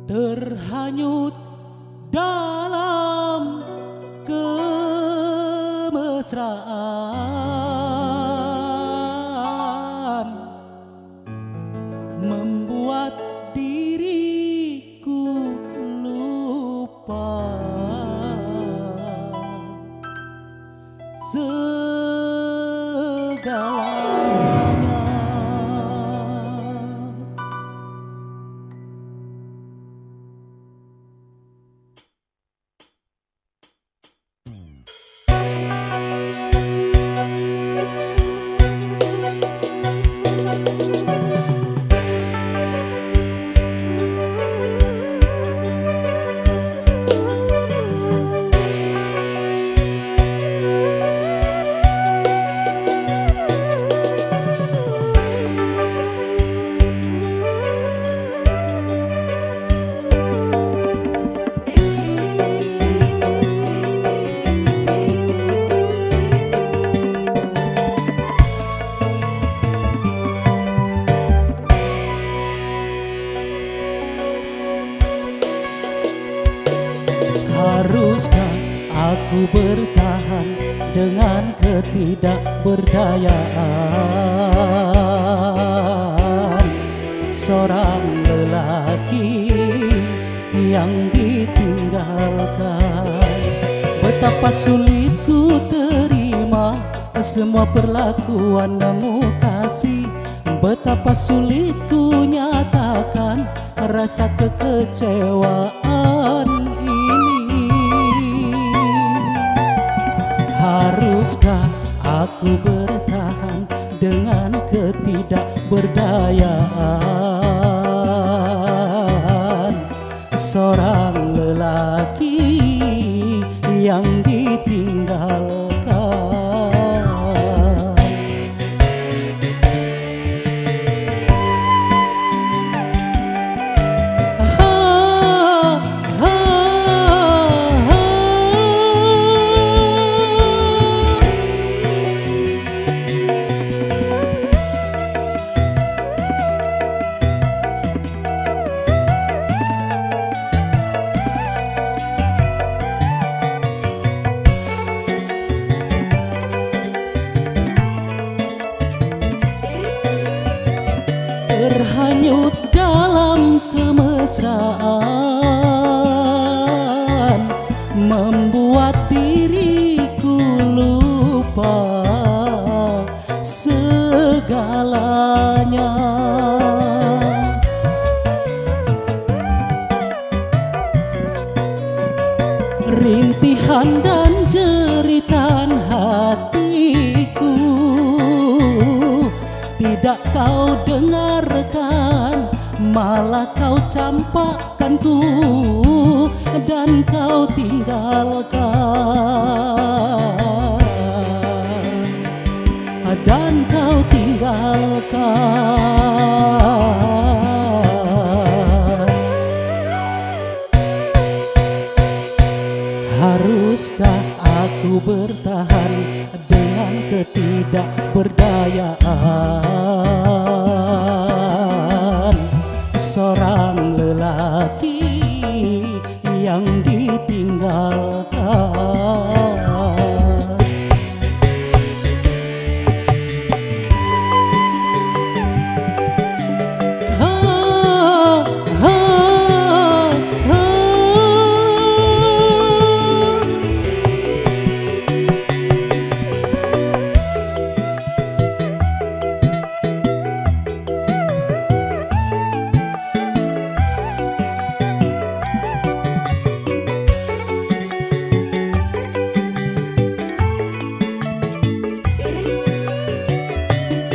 terhanyut dalam kemesraan, membuat diriku lupa segalanya. Haruskah aku bertahan dengan ketidakberdayaan seorang lelaki yang ditinggalkan? Betapa sulit ku terima semua perlakuanmu kasih, betapa sulit ku nyatakan rasa kekecewaan ini. Haruskah aku bertahan dengan ketidakberdayaan seorang lelaki yang ditinggalkan? Terhanyut dalam kemesraan, membuat diriku lupa segalanya. Rintihan dan jeritan hatiku tidak kau dengarkan, malah kau campakkanku dan kau tinggalkan, dan kau tinggalkan. Haruskah aku bertahan dengan ketidakberdayaan seorang lelaki yang ditinggalkan?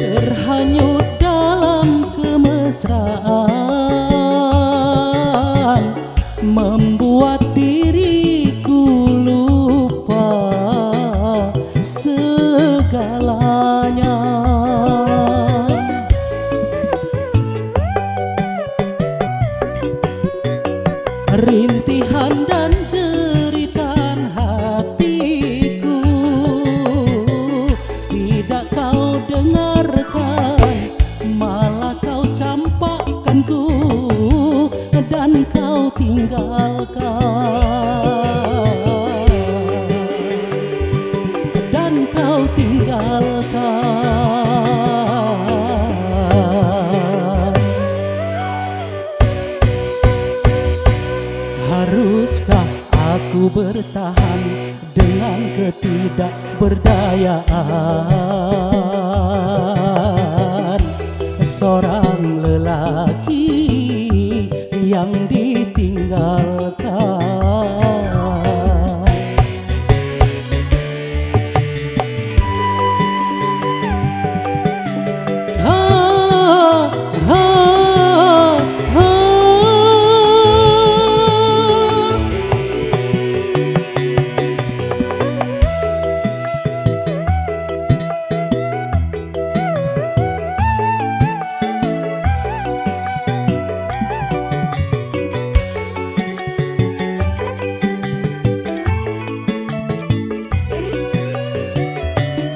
Terhanyut dalam kemesraan, membuat diriku lupa segalanya. Rintihan dan jeritan hatiku tidak kau dengarkan, malah kau campakkanku dan dan kau tinggalkan, dan kau tinggalkan. Haruskah aku bertahan dengan ketidakberdayaan seorang lelaki yang ditinggalkan? Ha, ha, ha.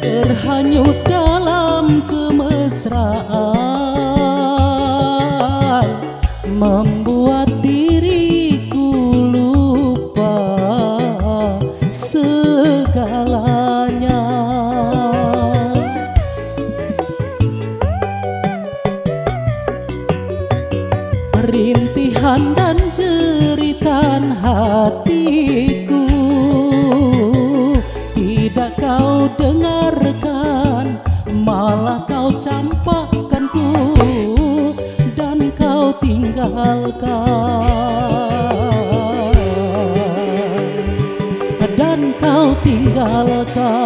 Terhanyut dalam kemesraan, membuat diriku lupa segalanya. Perintihan dan jeritan hatiku tidak kau dengarkan, malah kau campakkanku dan kau tinggalkan, dan kau tinggalkan.